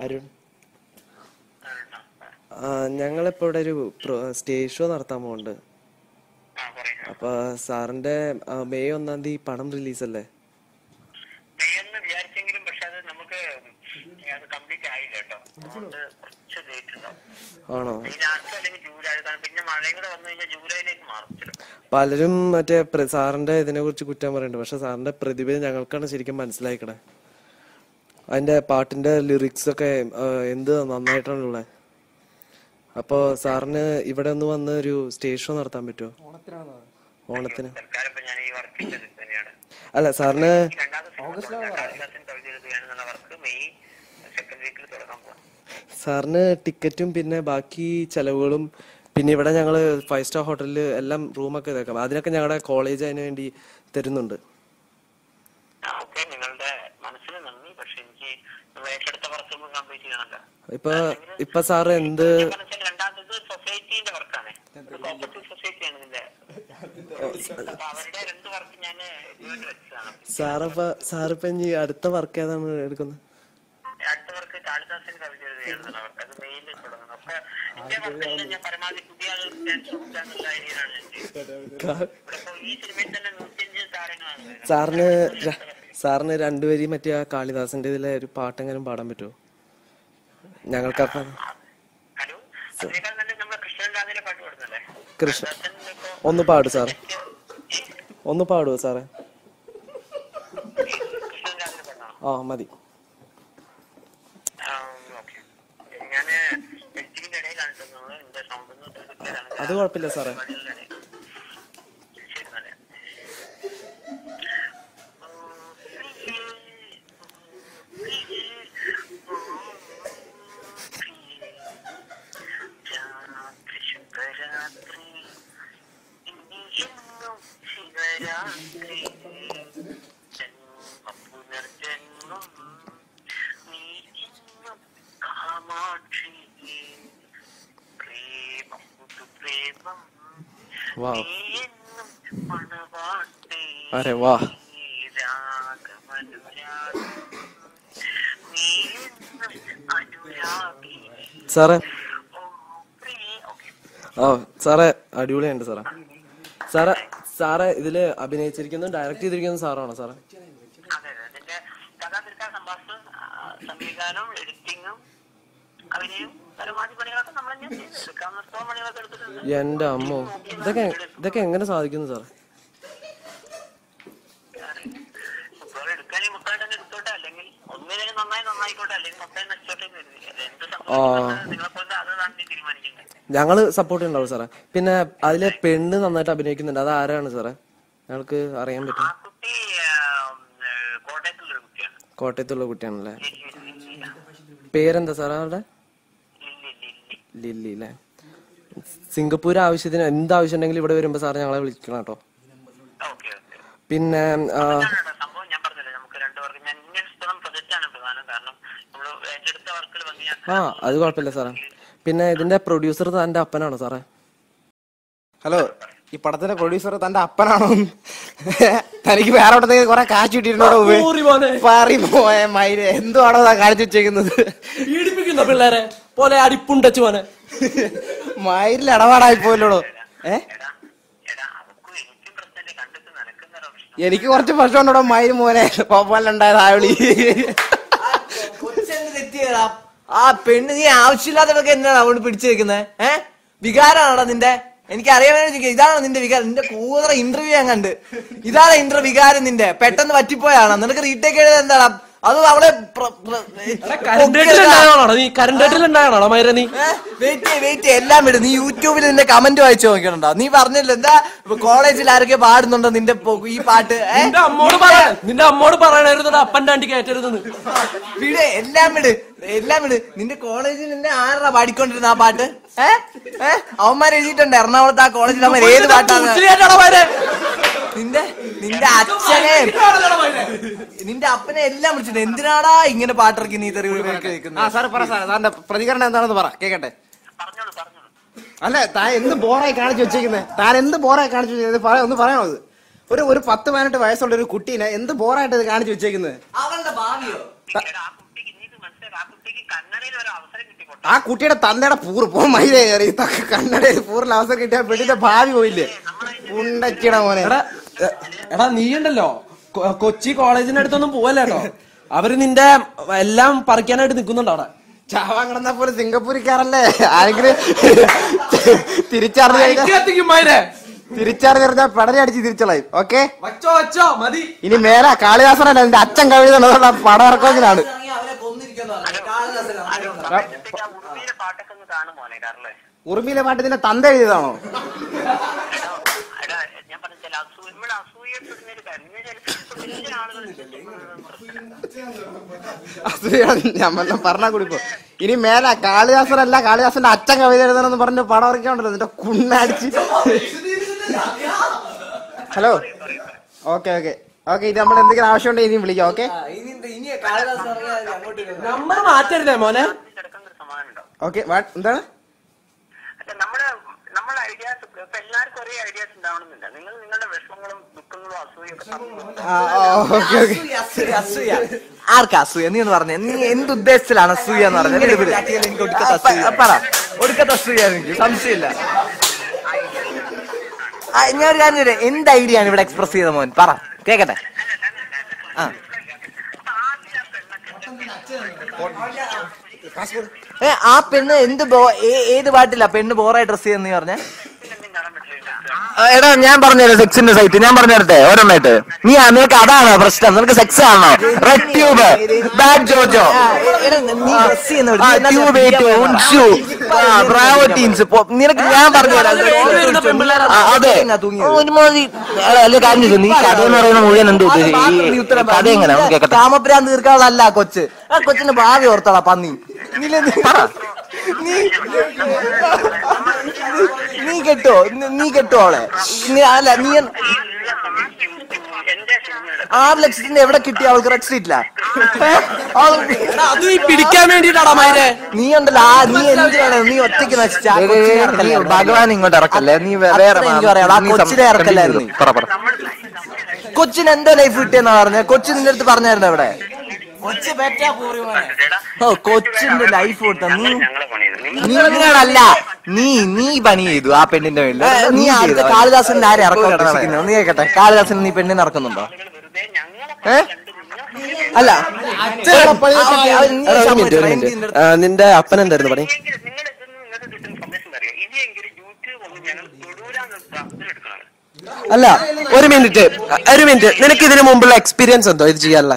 അരുൺ. ഞങ്ങളിപ്പോ ഇവിടെ ഒരു സ്റ്റേജ് ഷോ നടത്താൻ പോകുന്നുണ്ട്. അപ്പൊ സാറിന്റെ മെയ് 1-ാം തീയതി പടം റിലീസല്ലേ? ആണോ? പലരും മറ്റേ സാറിന്റെ ഇതിനെ കുറിച്ച് കുറ്റം പറയുന്നുണ്ട്. പക്ഷെ സാറിന്റെ പ്രതിഭ ഞങ്ങൾക്കാണ് ശരിക്കും മനസ്സിലായിക്കണേ. അതിന്റെ പാട്ടിന്റെ ലിറിക്സ് ഒക്കെ എന്ത് നന്നായിട്ടാണുള്ളത്. അപ്പൊ സാറിന് ഇവിടെ ഒന്ന് വന്ന് ഒരു സ്റ്റേജ് ഷോ നടത്താൻ പറ്റുമോ? ഓണത്തിന്. അല്ല സാറിന് ടിക്കറ്റും പിന്നെ ബാക്കി ചെലവുകളും പിന്നെ ഇവിടെ ഞങ്ങള് 5 സ്റ്റാർ ഹോട്ടലിൽ എല്ലാം റൂമൊക്കെ ഇതാക്കാം. അതിനൊക്കെ ഞങ്ങളുടെ കോളേജ് അതിന് വേണ്ടി തരുന്നുണ്ട്. ഇപ്പൊ സാറ് എന്ത് സാറിപ്പോ ഇനി അടുത്ത വർക്ക് ഏതാണ് എടുക്കുന്നത്? സാറിന് രണ്ടുപേരും മറ്റേ ആ കാളിദാസന്റെ ഇതിലെ ഒരു പാട്ടെങ്കിലും പാടാൻ പറ്റുമോ ഞങ്ങൾക്കപ്പ? കൃഷ്ണ ഒന്ന് പാടൂ സാറേ, ഒന്ന് പാടുവോ സാറേ? ആ മതി. അത് കുഴപ്പമില്ല സാറേ. वाह, अरे वाह. സാറേ സാറേ അടിപൊളിയുണ്ട് സാറേ. സാറേ ഇതില് അഭിനയിച്ചിരിക്കുന്നത് ഡയറക്ട് ചെയ്തിരിക്കുന്നത് സാറാണോ സാറേ? എന്റെ അമ്മോ, ഇതൊക്കെ എങ്ങനെ സാധിക്കുന്നു സാറേ? ഞങ്ങള് സപ്പോർട്ട് ഉണ്ടാവും സാറേ. പിന്നെ അതിലെ പെണ്ണ് നന്നായിട്ട് അഭിനയിക്കുന്നുണ്ട്. അത് ആരാണ് സാറേ? ഞങ്ങൾക്ക് അറിയാൻ പറ്റും. കോട്ടയത്തുള്ള കുട്ടിയാണല്ലേ? പേരെന്താ സാറേ അവരുടെ? ലില്ലി അല്ലേ? സിംഗപ്പൂർ ആവശ്യത്തിന് എന്താവശ്യം ഉണ്ടെങ്കിലും ഇവിടെ വരുമ്പോ സാറ് ഞങ്ങളെ വിളിക്കണം കേട്ടോ. പിന്നെ അത് കുഴപ്പമില്ല സാറേ. പിന്നെ ഇതിന്റെ പ്രൊഡ്യൂസർ തന്റെ അപ്പനാണോ സാറേ? ഹലോ, ഈ പടത്തിന്റെ പ്രൊഡ്യൂസർ തന്റെ അപ്പനാണോ? തനിക്ക് വേറെ എവിടത്തേക്ക് കുറെ കാശ് കിട്ടിയിട്ടുണ്ടോ? എന്തുവാണോ കാണിച്ചു വെച്ചേക്കുന്നത്? പിള്ളേരെ പോലെ അടിപ്പുണ്ടച്ചു പോനെ മയിലിൽ ഇടപാടായി പോയല്ലോടോ. എനിക്ക് കുറച്ച് പ്രശ്നമുണ്ടോ മയിൽ മോനെ? പോപ്പാലുണ്ടായത് ആവിളി തെറ്റിയടാ. ആ പെണ്ണ് നീ ആവശ്യമില്ലാത്തവർക്ക് എന്താണ് അവിടെ പിടിച്ചു വെക്കുന്നത്? വികാരമാണോ നിന്റെ? എനിക്ക് അറിയാൻ വേണ്ടി ഇതാണോ നിന്റെ വികാരം? നിന്റെ കൂതറ ഇന്റർവ്യൂ ഞാൻ കണ്ട്. ഇതാണ് ഇന്റർവ്യൂ വികാരം നിന്റെ? പെട്ടെന്ന് പറ്റിപ്പോയാണോ? നിനക്ക് റീടേക്ക് എഴുതാൻ എന്താടാ? അത് അവളെ വെയിറ്റ് എല്ലാം വിടും. നീ യൂട്യൂബിൽ നിന്റെ കമന്റ് വായിച്ചു നോക്കിയിട്ടുണ്ടോ? നീ പറഞ്ഞല്ലോ എന്താ കോളേജിൽ ആരൊക്കെ പാടുന്നുണ്ടോ നിന്റെ ഈ പാട്ട്? നിന്റെ അമ്മോട് പറയണായിരുന്നു അപ്പൻ്റെ ആണ്ടി കയറ്റരുതെന്ന്. എല്ലാം വിട്. നിന്റെ കോളേജിൽ നിന്നെ ആരാ പാടിക്കൊണ്ടിരുന്ന ആ പാട്ട്? അവന്മാർ എഴുതിയിട്ടുണ്ട് എറണാകുളത്ത് ആ കോളേജിൽ അവന്മാർ ഏത് പാട്ടാണ്? നിന്റെ അച്ഛനെ നിന്റെ അപ്പനെ എല്ലാം വിളിച്ചിട്ട് എന്തിനാടാ ഇങ്ങനെ പാട്ടിറക്കി നീ സാറിന്റെ പ്രതികരണം എന്താണെന്ന് പറ കേക്കട്ടെ. അല്ല, താൻ എന്ത് ബോറായി കാണിച്ചു വെച്ചേക്കുന്നത്? താൻ എന്ത് ബോറായി കാണിച്ചു വെച്ചേക്കുന്നത്? ഒന്ന് പറയണോ? ഇത് ഒരു 10-18 വയസ്സുള്ള ഒരു കുട്ടീനെ എന്ത് ബോറായിട്ട് ഇത് കാണിച്ചു വെച്ചേക്കുന്നത്? അവളുടെ ഭാവിയോ? ആ കുട്ടിയുടെ തന്തയുടെ പൂറ് പോ മൈരേ കയറി കണ്ണടയിൽ പൂറിൽ അവസരം കിട്ടിയ പെണ്ണിന്റെ ഭാവി പോയില്ലേ ഉണ്ടച്ചിട മോനെ. എടാ നീ ഉണ്ടല്ലോ കൊച്ചി കോളേജിന്റെ അടുത്തൊന്നും പോവല്ലോ. അവര് നിന്റെ എല്ലാം പറിക്കാനായിട്ട് നിക്കുന്നുണ്ടോ അവിടെ? ചാവാൻ കിടന്ന പോലെ സിംഗപ്പൂരിക്കാറല്ലേ ആരെങ്കിലും തിരിച്ചറിഞ്ഞാൽ പടനെ അടിച്ച് തിരിച്ചളയും. ഓക്കെ മതി. ഇനി മേലെ കാളിദാസനല്ല എന്റെ അച്ഛൻ കവിതയുള്ള പടം ഇറക്കത്തിനാണ്. ഉറുമിയിലെ പാട്ട് നിന്റെ തന്ത എഴുതിയതാണോ? ഞാൻ വല്ലതും പറഞ്ഞാ കൂടിപ്പോ. ഇനി മേല കാളിദാസനല്ല കാളിദാസന്റെ അച്ഛൻ കവിത എഴുതണമെന്ന് പറഞ്ഞ് പടം ഇറക്കാണ്ടല്ലോ നിന്റെ കുണ്ണടിച്ച്. ഹലോ ഓക്കെ ഓക്കെ ഓക്കെ ഇത് നമ്മൾ എന്തെങ്കിലും ആവശ്യമുണ്ടെങ്കിൽ ഇനിയും വിളിക്കാം. ഓക്കെ നമ്പർ മാറ്റരുതേ മോനെ. ഓക്കെ എന്താണ് ആർക്കാ അസൂയ? നീ എന്ന് പറഞ്ഞേ, നീ എന്തുദ്ദേശത്തിലാണ് അസൂയ എന്ന് പറഞ്ഞത്? പറ. ഒടുക്കത്തെ അസൂയ എനിക്ക് സംശയമില്ല. ഞാൻ ഒരു കാര്യം ചോദിക്കാം, എന്ത് ഐഡിയ ആണ് ഇവിടെ എക്സ്പ്രസ് ചെയ്ത മോൻ? പറ കേക്കട്ടെ. ആ പെണ്ണ് ഏത് പാട്ടില്ല പെണ്ണ് ബോറായി ഡ്രസ് ചെയ്യുന്ന നീ പറഞ്ഞേ? എടാ ഞാൻ പറഞ്ഞുതരാം സെക്സിന്റെ സൈറ്റ് ഞാൻ പറഞ്ഞെടുത്തേ ഓരോന്നായിട്ട്. നിനക്ക് അതാണോ പ്രശ്നം? നിനക്ക് സെക്സ് ആണോ? റെഡ് ട്യൂബ്, ബാഡ് ജോജോ, നിനക്ക് ഞാൻ പറഞ്ഞുതരാം. അതെ ഒരുമാതിരി നീ കഥ എന്ന് പറയുന്ന മുഴുവൻ എന്ത് കഥ എങ്ങനെ കാമപ്രാന്ത് തീർക്കാതല്ല കൊച്ച്. ആ കൊച്ചിന്റെ ഭാവി ഓർത്തടാ പന്നി. നീ കെട്ടോ അവളെ? അല്ല നീ 6 ലക്ഷത്തിന്റെ എവിടെ കിട്ടി അവൾക്ക്? റെഡ് സ്ട്രീറ്റിലാ പിടിക്കാൻ വേണ്ടിട്ടാടാ മൈരെ. നീ ഉണ്ടല്ലോ നീ എന്തിനാണ് നീ ഒറ്റയ്ക്ക് നശിച്ച ഭഗവാൻ ഇങ്ങോട്ട് ഇറക്കല്ലേ? നീ വേറെ കൊച്ചിനെ ഇറക്കല്ലായിരുന്നു. കൊച്ചിന് എന്താ ലൈഫ് കിട്ടിയെന്നാ പറഞ്ഞ? കൊച്ചു നിന്റെ അടുത്ത് പറഞ്ഞായിരുന്നു അവിടെ? കൊച്ചിന്റെ ലൈഫ് കൊടുത്ത നിങ്ങളല്ല നീ പണി ചെയ്തു ആ പെണ്ണിന്റെ വേണ്ടി. നീ അടുത്ത കാളിദാസന്റെ ആരെ ഇറക്കാൻ? നീ കേക്കട്ടെ, കാളിദാസൻ നീ പെണ്ണിനെ ഇറക്കുന്നുണ്ടോ? അല്ല നിന്റെ അപ്പൻ എന്തായിരുന്നു പണി? അല്ല ഒരു മിനിറ്റ് നിനക്ക് ഇതിനു മുമ്പുള്ള എക്സ്പീരിയൻസ് എന്തോ ഇത് ചെയ്യാനുള്ള?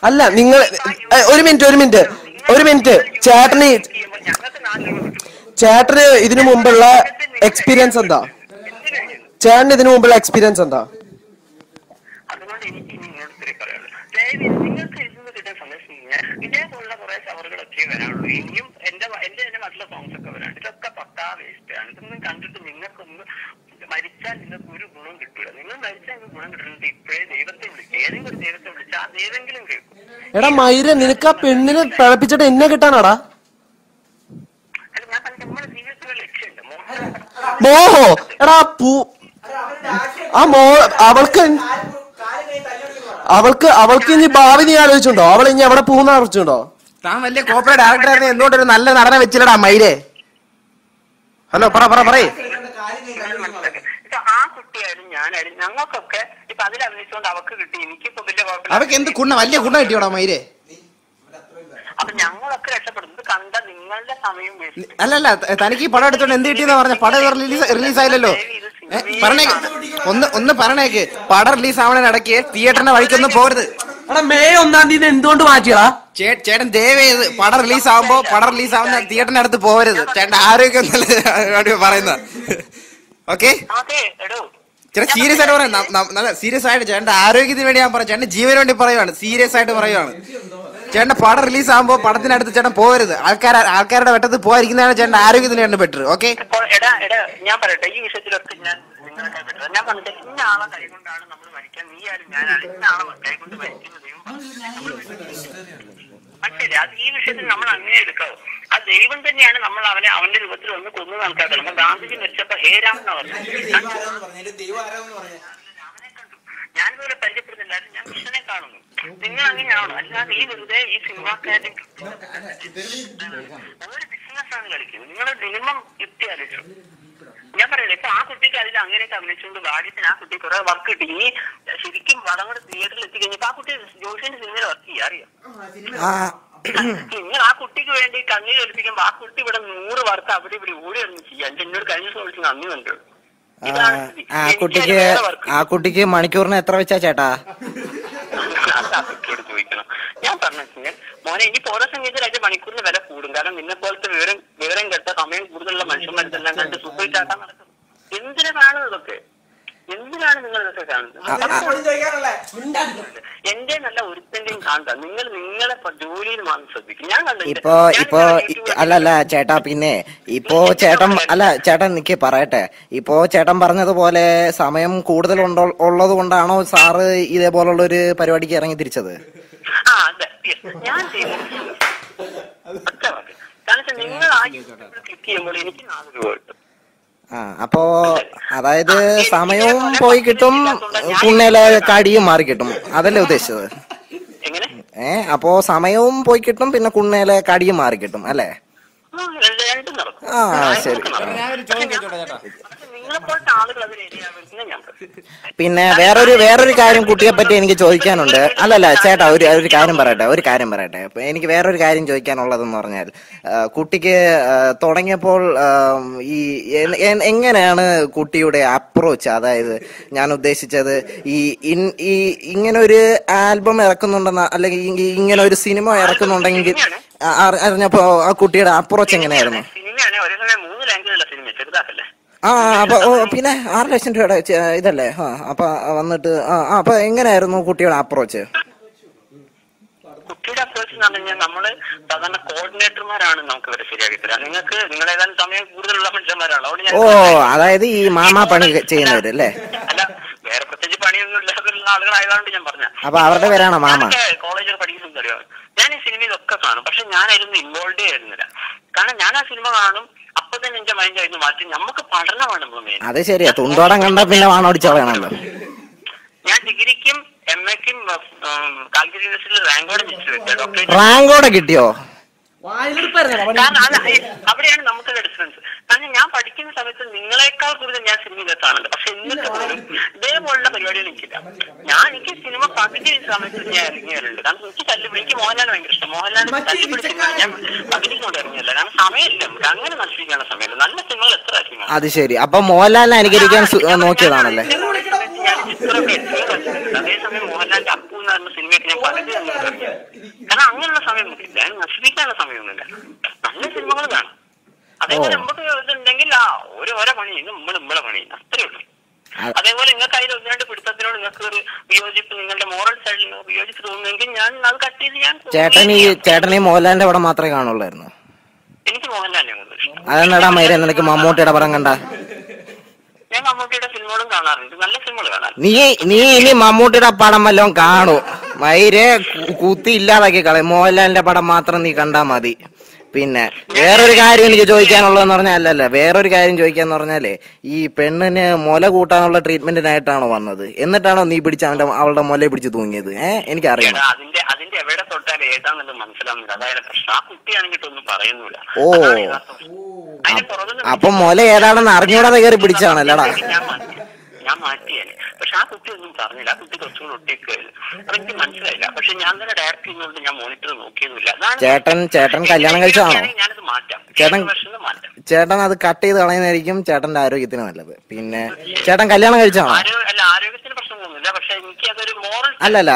അല്ല നിങ്ങൾ ഒരു മിനിറ്റ് ചേട്ടന് ഇതിനു മുമ്പുള്ള എക്സ്പീരിയൻസ് എന്താ? ചേട്ടന് ഇതിനു മുമ്പുള്ള എക്സ്പീരിയൻസ് എന്താ? ഇതേപോലുള്ള കുറെ ഷവറുകളൊക്കെ വരാനുള്ളൂ. ഇനിയും എന്റെ മറ്റുള്ള സോങ്സ് ഒക്കെ വരാണ്ട്. ഇതൊക്കെ പക്കാ വേസ്റ്റ് ആണ്. ഇതൊന്നും കണ്ടിട്ട് നിങ്ങൾക്കൊന്ന് മരിച്ചാൽ നിങ്ങൾക്ക് ഒരു ഗുണം കിട്ടൂല. നിങ്ങൾ മരിച്ചാൽ നിങ്ങൾക്ക് ഗുണം കിട്ടുന്നത് ഇപ്പോഴേ ദൈവത്തെ വിളിക്കുക. ഏതെങ്കിലും ഒരു ദൈവത്തെ വിളിച്ചാൽ ആ ദൈവെങ്കിലും കേൾക്കും. എടാ മൈര നിനക്ക് ആ പെണ്ണിനെ പിഴപ്പിച്ചിട്ട് എന്നെ കിട്ടാനാടാ? അല്ല ഞാൻ പറഞ്ഞ നമ്മുടെ ജീവിതത്തിലുള്ള ലക്ഷ്യമുണ്ട് മോഹോ. എടാ അവൾക്ക് ഇനി ഭാവി നീ ആലോചിച്ചുണ്ടോ? അവൾ ഇനി അവിടെ പോകുന്ന ആലോചിച്ചുണ്ടോ? താൻ വലിയ കോപ്പറേറ്റ് ഡയറക്ടർ ആയിരുന്നു, എന്തുകൊണ്ടൊരു നല്ല നടനെ വെച്ചില്ലടാ മൈരേ? ഹലോ പറയേ. ആ കുട്ടിയായാലും ഞാനായാലും ഞങ്ങൾക്കൊക്കെ ഇപ്പൊ അതിൽ അഭിനയിച്ചുകൊണ്ട് അവക്ക് കിട്ടി. എനിക്കിപ്പോ വലിയ കുഴപ്പമില്ല. അവക്ക് എന്ത് വലിയ ഗുണം കിട്ടിയോടാ മൈരേ? അപ്പൊ ഞങ്ങളൊക്കെ രക്ഷപ്പെടുന്നത് കണ്ട നിങ്ങളുടെ സമയം. അല്ലല്ല തനിക്ക് ഈ പടം എടുത്തോണ്ട് എന്ത് കിട്ടിയെന്നാ പറഞ്ഞ? പടം റിലീസ് ആയില്ലല്ലോ. ഒന്ന് പറഞ്ഞേക്ക്, പടം റിലീസ് ആവണേനിടയ്ക്ക് തിയേറ്ററിന്റെ വഴിക്കൊന്നും പോരുത്. മെയ് 1-ാം തീയതി എന്തുകൊണ്ട് മാറ്റിയടാ? ചേട്ടൻ ദയവേത് പടം റിലീസ് ആവുന്ന തിയേറ്ററിന്റെ അടുത്ത് പോകരുത്. ചേട്ടൻ ആരോഗ്യം പറയുന്ന ഓക്കെ. ചേട്ടൻ സീരിയസ് ആയിട്ട് പറയാം, നല്ല സീരിയസ് ആയിട്ട് ചേട്ടന്റെ ആരോഗ്യത്തിന് വേണ്ടി ഞാൻ പറയാം. ചേട്ടന്റെ ജീവന് വേണ്ടി പറയുവാണ്, സീരിയസ് ആയിട്ട് പറയുവാണ്. ചേട്ടന്റെ പടം റിലീസ് ആകുമ്പോൾ പടത്തിനടുത്ത് ചേട്ടൻ പോകരുത്. ആൾക്കാരുടെ വെട്ടത്ത് പോയിരിക്കുന്നതാണ് ചേട്ടന്റെ ആരോഗ്യത്തിന് വേണ്ടി ബെറ്റർ. ഓക്കെ ഞാൻ പറയട്ടെ, ഈ വിഷയത്തിലൊക്കെ ഞാൻ പറഞ്ഞിട്ട് ഇന്ന ആളെ കൈകൊണ്ടാണ് നമ്മൾ മരിക്കാൻ. നീ ആരും ഞാനാണ് ഇന്ന ആളെ കൈകൊണ്ട് മരിക്കുന്നതെയും മനസ്സിലായി. അത് ഈ വിഷയത്തിൽ നമ്മൾ അങ്ങനെ എടുക്കാവൂ. ആ ദൈവം തന്നെയാണ് നമ്മൾ അവന്റെ രൂപത്തിൽ വന്ന് കൊന്നു കണക്കാക്കുന്നത്. നമ്മൾ ഗാന്ധിജി മരിച്ചപ്പോ ഹേ രാം എന്നാ പറഞ്ഞു. ഞാനിതുപോലെ അങ്ങനെയാണോ? അല്ലാതെ ഈ വെറുതെ ഈ സിനിമാക്കാരുടെ ഒരു ബിസിനസ്സാണ് കളിക്കുന്നത്. നിങ്ങൾ മിനിമം യുക്തി ആലോചിച്ചു. ഞാൻ പറയല്ലേ, ഇപ്പൊ ആ കുട്ടിക്ക് അതിൽ അങ്ങനെയൊക്കെ അഭിനയിച്ചുകൊണ്ട് ഭാഗ്യത്തിന് ആ കുട്ടി കുറെ വർക്ക് കിട്ടി. ഇനി ശരിക്കും പടം കൂടെ തിയേറ്ററിൽ എത്തിക്കഴിഞ്ഞപ്പോ ആ കുട്ടി ജോഷിന്റെ സിനിമയിൽ വർക്ക് ചെയ്യാം, അറിയാം. നിങ്ങൾ ആ കുട്ടിക്ക് വേണ്ടി കണ്ണീർ ഒലിപ്പിക്കുമ്പോ ആ കുട്ടി ഇവിടെ 100 വർക്ക് അവിടെ ഇവിടെ ഓടി ഇറങ്ങി ചെയ്യാം. എന്നോട് കഴിഞ്ഞ ദിവസം വിളിച്ച് നന്ദി കണ്ടു. ആ കുട്ടിക്ക് മണിക്കൂറിന് എത്ര വെച്ചാ ചേട്ടാ? കുട്ടിയോട് ചോദിക്കണം. ഞാൻ പറഞ്ഞു വെച്ചാൽ മോനെ ഇനിയിപ്പോ ഓരോ സംഗീതത്തിൽ അതിന്റെ മണിക്കൂറിന് വില കൂടും. കാരണം നിന്നെ പോലത്തെ വിവരം കേട്ട സമയം കൂടുതലുള്ള മനുഷ്യന്മാരെല്ലാം കണ്ട് സൂപ്പർചാട്ടാൻ നടക്കുന്നത്. എന്തിനാ കാണുന്നത് ഇതൊക്കെ? എന്തിനാണ് നിങ്ങൾ ഇതൊക്കെ കാണുന്നത്? എന്റെ നല്ല ഒരുത്തന്റെയും കാണണ്ട. നിങ്ങൾ നിങ്ങളെ ജോലിയിൽ മാത്രം ശ്രദ്ധിക്കും. ഞാൻ കണ്ടു ഇപ്പൊ അല്ലല്ല ചേട്ടാ, പിന്നെ ഇപ്പോ ചേട്ടൻ എനിക്ക് പറയട്ടെ, ഇപ്പോ ചേട്ടൻ പറഞ്ഞതുപോലെ സമയം കൂടുതൽ ഉള്ളത് കൊണ്ടാണോ സാറ് ഇതേപോലുള്ള ഒരു പരിപാടിക്ക് ഇറങ്ങി തിരിച്ചത്? അതെ, ഞാൻ കാരണം നിങ്ങൾ ആ ക്ലിക്ക് ചെയ്യുമ്പോൾ എനിക്ക് 4 രൂപ കിട്ടും. അപ്പോ അതായത് സമയവും പോയി കിട്ടും, പുണ്ണയിലെ കടിയും മാറി കിട്ടും, അതല്ലേ ഉദ്ദേശിച്ചത്? അപ്പോ സമയവും പോയി കിട്ടും, പിന്നെ കുണ്ണയിലെ കടിയും മാറി കിട്ടും, അല്ലേ? ശരി. പിന്നെ വേറൊരു കാര്യം കുട്ടിയെ പറ്റി എനിക്ക് ചോദിക്കാനുണ്ട്. അല്ലല്ല ചേട്ടാ, ഒരു കാര്യം പറയട്ടെ. എനിക്ക് വേറൊരു കാര്യം ചോദിക്കാനുള്ളതെന്ന് പറഞ്ഞാൽ, കുട്ടിക്ക് തുടങ്ങിയപ്പോൾ ഈ എങ്ങനെയാണ് കുട്ടിയുടെ അപ്രോച്ച്? അതായത് ഞാൻ ഉദ്ദേശിച്ചത് ഈ ഇങ്ങനെ ഒരു ആൽബം ഇറക്കുന്നുണ്ടെന്ന, അല്ലെങ്കിൽ ഇങ്ങനെ ഒരു സിനിമ ഇറക്കുന്നുണ്ടെങ്കിൽ അറിഞ്ഞപ്പോ ആ കുട്ടിയുടെ അപ്രോച്ച് എങ്ങനെയായിരുന്നു? അപ്പൊ പിന്നെ 6 ലക്ഷം രൂപയുടെ ഇതല്ലേ? അപ്പൊ വന്നിട്ട് അപ്പൊ എങ്ങനെയായിരുന്നു കുട്ടിയുടെ അപ്രോച്ച്? കുട്ടിയുടെ അപ്രോച്ച് എന്ന് പറഞ്ഞു കഴിഞ്ഞാൽ നമ്മള് സാധാരണ കോർഡിനേറ്റർമാരാണ് നമുക്ക് ഇവരെ ശരിയാക്കി തരാം. നിങ്ങൾക്ക് നിങ്ങൾ ഏതാനും സമയം കൂടുതലുള്ള മനുഷ്യന്മാരാണ്. അതായത് ഈ മാമാ പണി ചെയ്യുന്നവരല്ലേ? അല്ല, വേറെ പ്രത്യേകിച്ച് പണിയൊന്നും ഇല്ലാതുള്ള ആളുകളായതുകൊണ്ട് ഞാൻ പറഞ്ഞ. അപ്പൊ അവരുടെ പേരാണോ മാമ? കോളേജിൽ പഠിക്കുന്നത് അറിയാം. ഞാൻ ഈ സിനിമയിലൊക്കെ കാണും, പക്ഷെ ഞാൻ അതിലൊന്നും ഇൻവോൾവേ ആയിരുന്നില്ല. കാരണം ഞാൻ ആ സിനിമ കാണും, അപ്പൊ തന്നെ എന്റെ മൈൻഡ് ആയിരുന്നു മാറ്റി. നമുക്ക് പഠനമാണ് മെയിൻ. അത് ശരിയാ, തുണ്ടോടം കണ്ട പിന്നെ വാണോടിച്ചോളാണല്ലോ. ഞാൻ ഡിഗ്രിക്കും MA-ക്കും കാലിക്കറ്റ് യൂണിവേഴ്സിറ്റിയിൽ റാങ്കോടെ കിട്ടിയോ? അവിടെയാണ് നമുക്കുള്ള ഡിഫറൻസ്. കാരണം ഞാൻ പഠിക്കുന്ന സമയത്ത് നിങ്ങളെക്കാൾ കൂടുതൽ ഞാൻ സിനിമ കാണുന്നുണ്ട്. പക്ഷെ എന്നിട്ട് പോലും ഇതേപോലുള്ള പരിപാടികൾ എനിക്കില്ല. എനിക്ക് സിനിമ പകുതി സമയത്ത് ഞാൻ ഇറങ്ങിയാലുണ്ട്. കാരണം എനിക്ക് തല്ലുപിടി, എനിക്ക് മോഹൻലാൽ ഭയങ്കര ഇഷ്ടം. മോഹൻലാൽ തല്ലുപിടിച്ചിട്ട് ഞാൻ പകുതിക്കൊണ്ട് ഇറങ്ങിയല്ല. കാരണം സമയമില്ല നമുക്ക്, അങ്ങനെ നശിപ്പിക്കാനുള്ള സമയമില്ല. നല്ല സിനിമകൾ എത്ര ആശയമാണ്. അത് ശരി. അപ്പൊ മോഹൻലാലിനെ അനുകരിക്കാൻ നോക്കിയതാണല്ലേ? അതേസമയം മോഹൻലാലിന്റെ അപ്പു എന്ന് പറഞ്ഞ സിനിമയൊക്കെ ഞാൻ പകുതി കാരണം അങ്ങനെയുള്ള സമയം നമുക്കില്ല. നശിപ്പിക്കാനുള്ള സമയമൊന്നുമില്ല. നല്ല സിനിമകൾ കാണാം. അതേപോലെ നമുക്ക് ഇതുണ്ടെങ്കിൽ ഓരോ പണി ചെയ്യുന്നു, നമ്മളെ പണി ചെയ്യുന്നു, അത്രേ ഉള്ളൂ. അതേപോലെ നിങ്ങൾക്ക് അതിൽ 1-2 പിടുത്തത്തിനോട് നിങ്ങൾക്ക് ഒരു വിയോജിപ്പ്, നിങ്ങളുടെ മോറൽ സൈഡിൽ വിയോജിപ്പ് തോന്നുമെങ്കിൽ ഞാൻ അത് കട്ട് ചെയ്ത് ഞാൻ. ചേട്ടൻ ഈ മോഹൻലാലിന്റെ പടം മാത്രമേ കാണുള്ളായിരുന്നു? എനിക്ക് മോഹൻലാലിനെ ഇഷ്ടം. അതെന്നാടാ മൈര നിനക്ക് മമ്മൂട്ടിയുടെ പടം കണ്ട? ഞാൻ മമ്മൂട്ടിയുടെ സിനിമകളും കാണാറുണ്ട്, നല്ല സിനിമകൾ കാണാറുണ്ട്. നീ ഇനി മമ്മൂട്ടിയുടെ പടം വല്ലതും കാണൂ, മൈരെ കുത്തി ഇല്ലാതാക്കി കളയും. മോഹൻലാലിന്റെ പടം മാത്രം നീ കണ്ടാ മതി. പിന്നെ വേറൊരു കാര്യം എനിക്ക് ചോദിക്കാനുള്ളതെന്ന് പറഞ്ഞാൽ വേറൊരു കാര്യം ചോദിക്കാന്ന് പറഞ്ഞാലേ, ഈ പെണ്ണിന് മുല കൂട്ടാനുള്ള ട്രീറ്റ്മെന്റിനായിട്ടാണോ വന്നത്? എന്നിട്ടാണോ നീ പിടിച്ച് അവളുടെ മുല പിടിച്ച് തൂങ്ങിയത്? എനിക്കറിയാം. അതിന്റെ എവിടെ തൊട്ടാൽ ഏതാന്നുള്ളത് മനസ്സിലാവുന്നില്ല, അതായത് പ്രശ്നം. ആ കുട്ടിയാണെങ്കിൽ ഒന്നും പറയുന്നില്ല. അപ്പൊ മുല ഏതാണെന്ന് അറിഞ്ഞൂടാതെ കയറി പിടിച്ചാണല്ലടാ? ഞാൻ മാറ്റിയാണ്. പക്ഷെ ആ കുട്ടി ഒന്നും പറഞ്ഞില്ല. ആ കുട്ടി കുറച്ചുകൂടെ ഒട്ടിക്കുകയായിരുന്നു. അതെനിക്ക് മനസ്സിലായില്ല. പക്ഷെ ഞാൻ തന്നെ ഡയറക്റ്റ് ചെയ്യുന്നതുകൊണ്ട് ഞാൻ മോണിറ്റർ നോക്കിയതുമില്ല. ചേട്ടൻ കല്യാണം കഴിച്ചതാണോ? ഞാനത് മാറ്റാം. ചേട്ടൻ അത് കട്ട് ചെയ്ത് കളയുന്നതായിരിക്കും ചേട്ടന്റെ ആരോഗ്യത്തിന് നല്ലത്. പിന്നെ ചേട്ടൻ കല്യാണം കഴിച്ചതാണോ? അല്ല, ആരോഗ്യത്തിന് പ്രശ്നമൊന്നുമില്ല. പക്ഷെ എനിക്ക് അതൊരു മോറൽ അല്ലല്ല